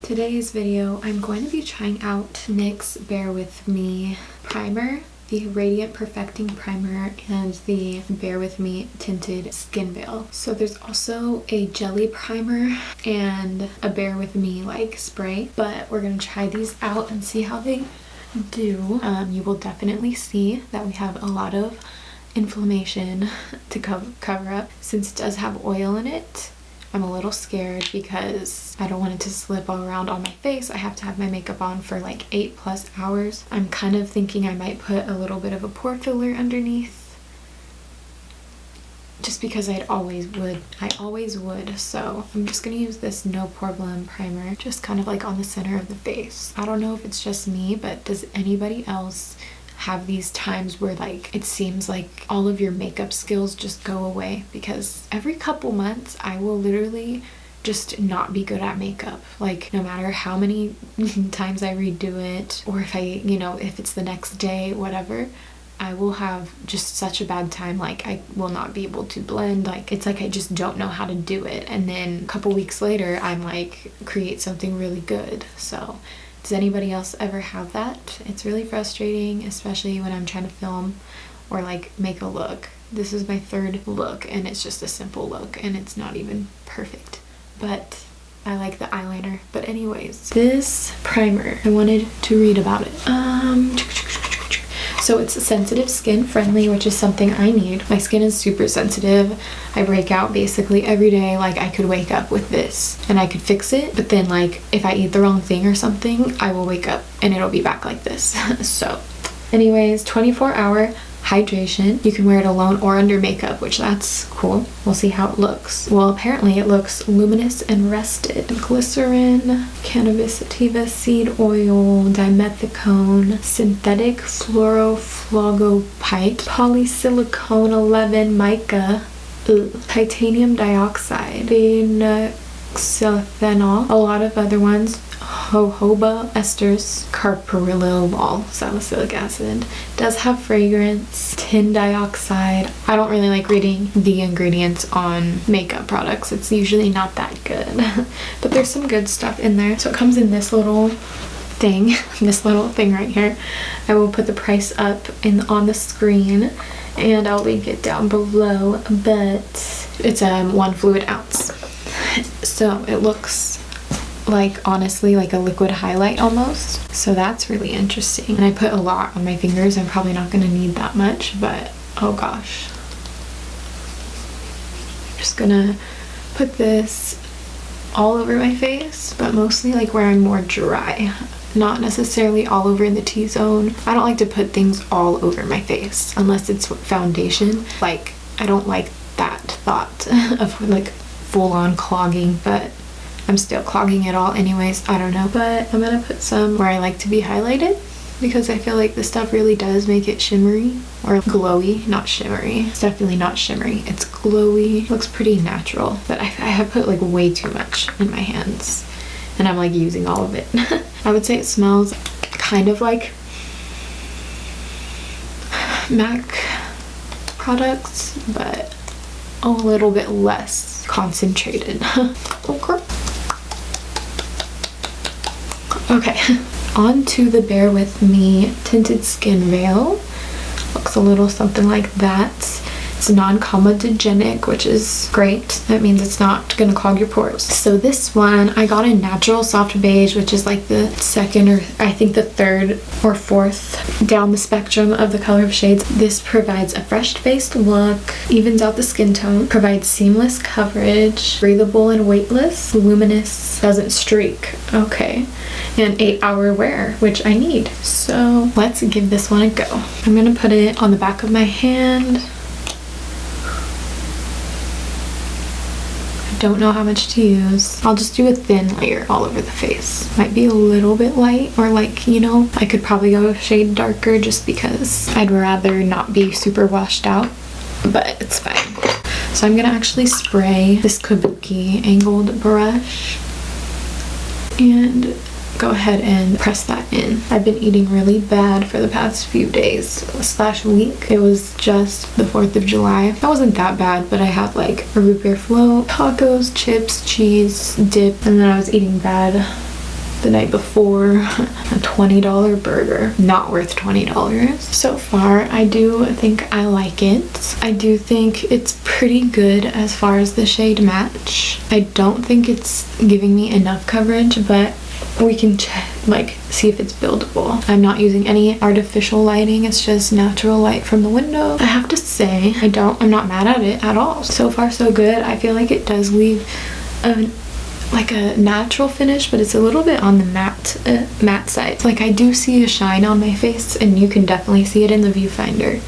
Today's video, I'm going to be trying out NYX Bare With Me primer, the Radiant Perfecting Primer, and the Bare With Me Tinted Skin Veil. So there's also a jelly primer and a Bare With Me like spray, but we're going to try these out and see how they do. You will definitely see that we have a lot of inflammation to cover up. Since it does have oil in it, I'm a little scared because I don't want it to slip all around on my face. I have to have my makeup on for like 8+ hours. I'm kind of thinking I might put a little bit of a pore filler underneath, just because I always would. So I'm just gonna use this No Problem primer, just kind of like on the center of the face. I don't know if it's just me, but does anybody else have these times where like it seems like all of your makeup skills just go away? Because every couple months I will literally just not be good at makeup. Like no matter how many times I redo it, or if if it's the next day, whatever, I will have just such a bad time. Like I will not be able to blend. Like it's like I just don't know how to do it, and then a couple weeks later I'm like create something really good. So does anybody else ever have that? It's really frustrating, especially when I'm trying to film or like make a look. This is my third look and it's just a simple look and it's not even perfect, but I like the eyeliner. But anyways, this primer, I wanted to read about it. So it's sensitive skin friendly, which is something I need. My skin is super sensitive. I break out basically every day. Like I could wake up with this and I could fix it, but then like if I eat the wrong thing or something, I will wake up and it'll be back like this. So anyways, 24-hour hydration. You can wear it alone or under makeup, which that's cool. We'll see how it looks. Well, apparently it looks luminous and rested. Glycerin, cannabis sativa seed oil, dimethicone, synthetic fluoroflogopite, polysilicone 11 mica, titanium dioxide, phenoxyethanol, a lot of other ones, jojoba esters, carpirylol, salicylic acid, does have fragrance, tin dioxide. I don't really like reading the ingredients on makeup products. It's usually not that good, but there's some good stuff in there. So it comes in this little thing, right here. I will put the price up on the screen and I'll link it down below, but it's 1 fluid ounce. So it looks like honestly like a liquid highlight almost, so that's really interesting. And I put a lot on my fingers. I'm probably not going to need that much, but oh gosh, I'm just gonna put this all over my face, but mostly like where I'm more dry, not necessarily all over in the T-zone. I don't like to put things all over my face unless it's foundation. Like I don't like that thought of like full-on clogging, but I'm still clogging it all anyways. I don't know, but I'm gonna put some where I like to be highlighted because I feel like this stuff really does make it shimmery or glowy. Not shimmery. It's definitely not shimmery. It's glowy. Looks pretty natural, but I have put like way too much in my hands and I'm like using all of it. I would say it smells kind of like MAC products, but a little bit less concentrated. Okay, on to the Bare With Me Tinted Skin Veil. Looks a little something like that. It's non-comedogenic, which is great. That means it's not gonna clog your pores. So this one, I got in Natural Soft Beige, which is like the second, or I think the third or fourth down the spectrum of the color of shades. This provides a fresh-faced look, evens out the skin tone, provides seamless coverage, breathable and weightless, luminous, doesn't streak. Okay. And 8-hour wear, which I need. So let's give this one a go. I'm gonna put it on the back of my hand. Don't know how much to use. I'll just do a thin layer all over the face. Might be a little bit light, or like, you know, I could probably go a shade darker just because I'd rather not be super washed out, but it's fine. So I'm gonna actually spray this Kabuki angled brush and go ahead and press that in. I've been eating really bad for the past few days / week. It was just the 4th of July. That wasn't that bad, but I had like a root beer float, tacos, chips, cheese, dip, and then I was eating bad the night before. A $20 burger, not worth $20. So far, I do think I like it. I do think it's pretty good as far as the shade match. I don't think it's giving me enough coverage, but we can check, like, see if it's buildable. I'm not using any artificial lighting, it's just natural light from the window. I have to say, I'm not mad at it at all. So far so good. I feel like it does leave like a natural finish, but it's a little bit on the matte side. Like, I do see a shine on my face, and you can definitely see it in the viewfinder,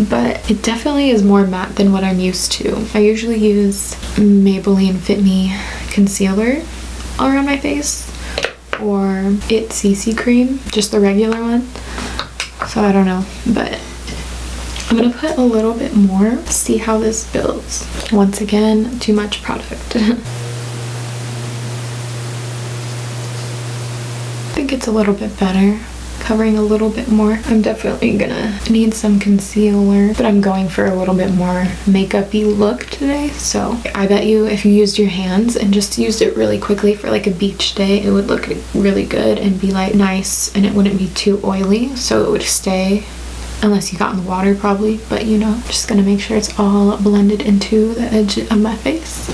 but it definitely is more matte than what I'm used to. I usually use Maybelline Fit Me concealer around my face, or It CC cream, just the regular one. So I don't know, but I'm gonna put a little bit more, see how this builds. Once again, too much product. I think it's a little bit better, covering a little bit more. I'm definitely gonna need some concealer, but I'm going for a little bit more makeup-y look today. So I bet you if you used your hands and just used it really quickly for like a beach day, it would look really good and be like nice, and it wouldn't be too oily, so it would stay, unless you got in the water probably, but you know, just gonna make sure it's all blended into the edge of my face.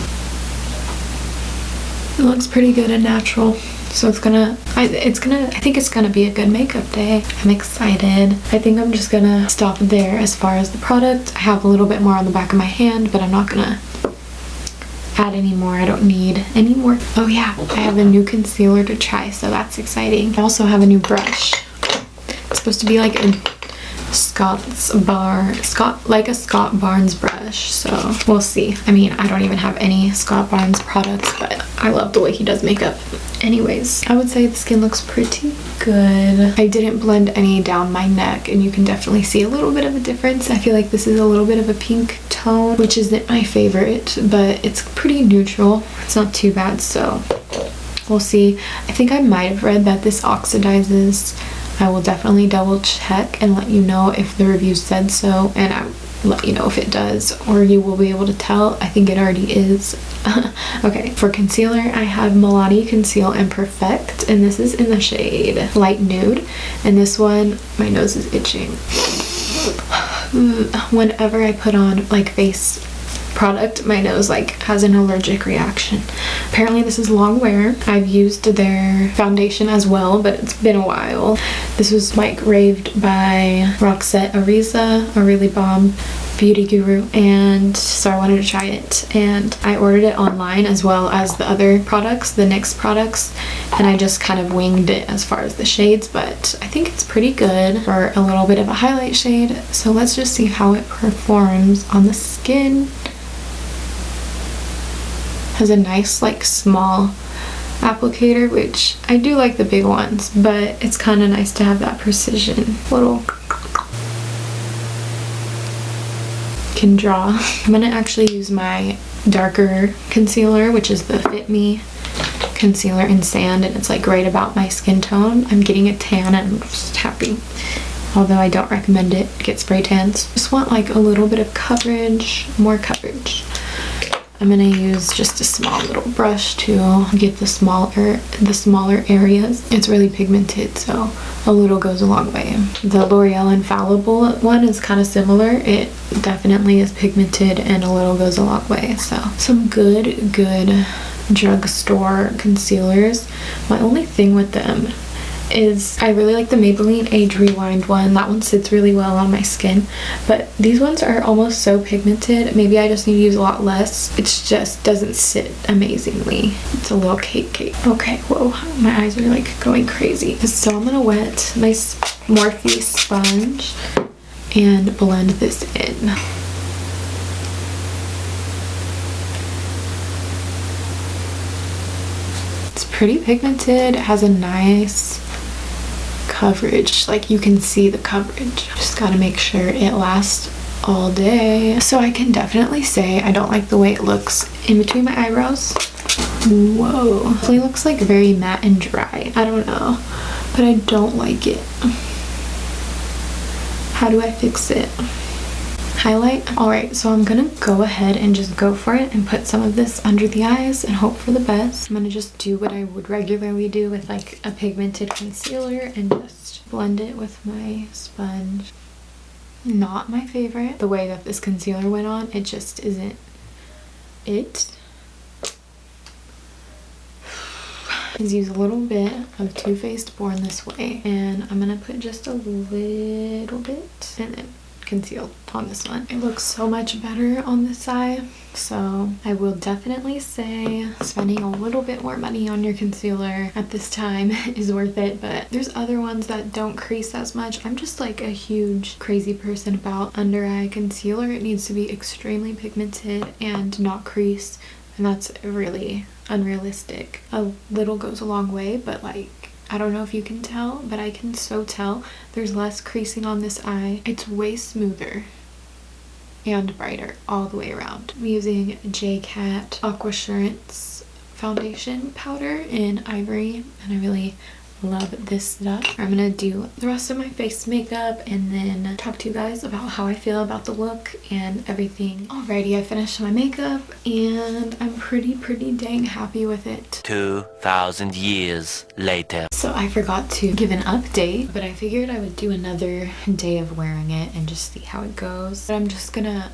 It looks pretty good and natural. So I think it's gonna be a good makeup day. I'm excited. I think I'm just gonna stop there as far as the product. I have a little bit more on the back of my hand, but I'm not gonna add any more. I don't need any more. Oh yeah, I have a new concealer to try, so that's exciting. I also have a new brush. It's supposed to be like a Scott Barnes brush, so we'll see. I mean, I don't even have any Scott Barnes products, but I love the way he does makeup. Anyways, I would say the skin looks pretty good. I didn't blend any down my neck, and you can definitely see a little bit of a difference. I feel like this is a little bit of a pink tone, which isn't my favorite, but it's pretty neutral. It's not too bad, so we'll see. I think I might have read that this oxidizes. I will definitely double check and let you know if the review said so, and I'll let you know if it does, or you will be able to tell. I think it already is. Okay, for concealer, I have Milani Conceal and Perfect, and this is in the shade Light Nude, and this one, my nose is itching. Whenever I put on like face product, my nose like has an allergic reaction. Apparently this is long wear. I've used their foundation as well, but it's been a while. This was like raved by Roxette Ariza, a really bomb beauty guru, and so I wanted to try it, and I ordered it online as well as the other products, the NYX products, and I just kind of winged it as far as the shades, but I think it's pretty good for a little bit of a highlight shade. So let's just see how it performs on the skin. Has a nice like small applicator, which I do like the big ones, but it's kind of nice to have that precision little can draw. I'm gonna actually use my darker concealer, which is the Fit Me concealer in sand, and it's like right about my skin tone. I'm getting a tan and I'm just happy, although I don't recommend it. Get spray tans. Just want like a little bit of coverage, more coverage. I'm gonna use just a small little brush to get the smaller areas. It's really pigmented, so a little goes a long way. The L'Oreal Infallible one is kind of similar. It definitely is pigmented and a little goes a long way. So some good drugstore concealers. My only thing with them is I really like the Maybelline Age Rewind one. That one sits really well on my skin, but these ones are almost so pigmented. Maybe I just need to use a lot less. It just doesn't sit amazingly. It's a little cake. Okay, whoa, my eyes are like going crazy. So I'm gonna wet my Morphe sponge and blend this in. It's pretty pigmented. It has a nice coverage, like you can see the coverage. Just gotta make sure it lasts all day. So I can definitely say I don't like the way it looks in between my eyebrows. Whoa, it looks like very matte and dry. I don't know, but I don't like it. How do I fix it? highlight. Alright, so I'm gonna go ahead and just go for it and put some of this under the eyes and hope for the best. I'm gonna just do what I would regularly do with like a pigmented concealer and just blend it with my sponge. Not my favorite. The way that this concealer went on, it just isn't it. Is use a little bit of Too Faced Born This Way, and I'm gonna put just a little bit and then conceal on this one. It looks so much better on this eye, so I will definitely say spending a little bit more money on your concealer at this time is worth it, but there's other ones that don't crease as much. I'm just like a huge crazy person about under eye concealer. It needs to be extremely pigmented and not crease, and that's really unrealistic. A little goes a long way, but like, I don't know if you can tell, but I can so tell there's less creasing on this eye. It's way smoother and brighter all the way around. I'm using J-Cat Aquassurance foundation powder in Ivory, and I really love this stuff. I'm gonna do the rest of my face makeup and then talk to you guys about how I feel about the look and everything. Alrighty, I finished my makeup and I'm pretty dang happy with it. 2,000 years later. So I forgot to give an update, but I figured I would do another day of wearing it and just see how it goes. But I'm just gonna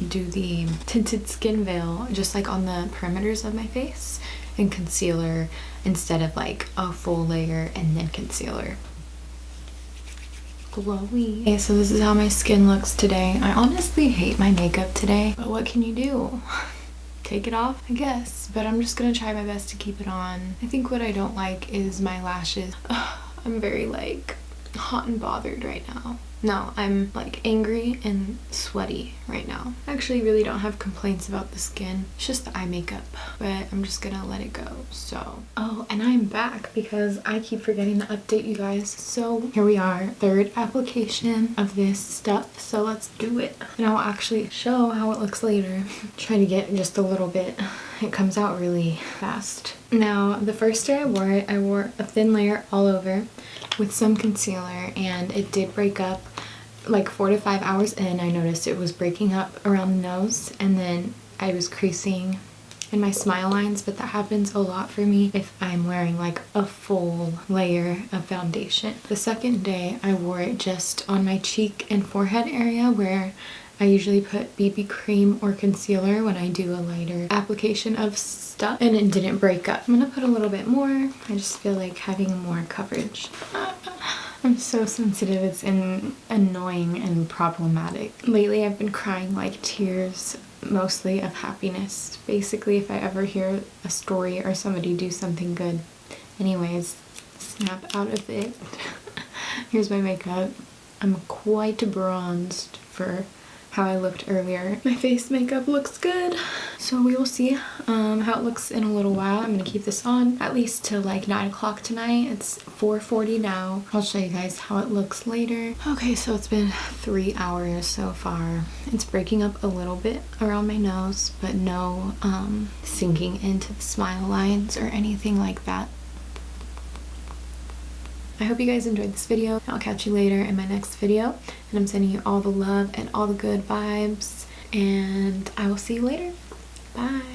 do the tinted skin veil just like on the perimeters of my face and concealer instead of like a full layer and then concealer. Glowy. Okay, so this is how my skin looks today. I honestly hate my makeup today, but what can you do? Take it off, I guess. But I'm just gonna try my best to keep it on. I think what I don't like is my lashes. I'm very like hot and bothered right now. No, I'm like angry and sweaty right now. I actually really don't have complaints about the skin. It's just the eye makeup, but I'm just gonna let it go. So, oh, and I'm back because I keep forgetting to update you guys. So here we are, third application of this stuff. So let's do it. And I'll actually show how it looks later. Try to get just a little bit. It comes out really fast. Now, the first day I wore a thin layer all over with some concealer, and it did break up. Like 4 to 5 hours in, I noticed it was breaking up around the nose, and then I was creasing in my smile lines, but that happens a lot for me if I'm wearing like a full layer of foundation. The second day I wore it just on my cheek and forehead area where I usually put BB cream or concealer when I do a lighter application of stuff, and it didn't break up. I'm gonna put a little bit more. I just feel like having more coverage. I'm so sensitive, it's annoying and problematic. Lately I've been crying like tears, mostly of happiness. Basically, if I ever hear a story or somebody do something good. Anyways, snap out of it. Here's my makeup. I'm quite bronzed for how I looked earlier. My face makeup looks good. So we will see how it looks in a little while. I'm gonna keep this on at least till like 9 o'clock tonight. It's 4:40 now. I'll show you guys how it looks later. Okay, so it's been 3 hours so far. It's breaking up a little bit around my nose, but no sinking into the smile lines or anything like that. I hope you guys enjoyed this video. I'll catch you later in my next video, and I'm sending you all the love and all the good vibes, and I will see you later. Bye.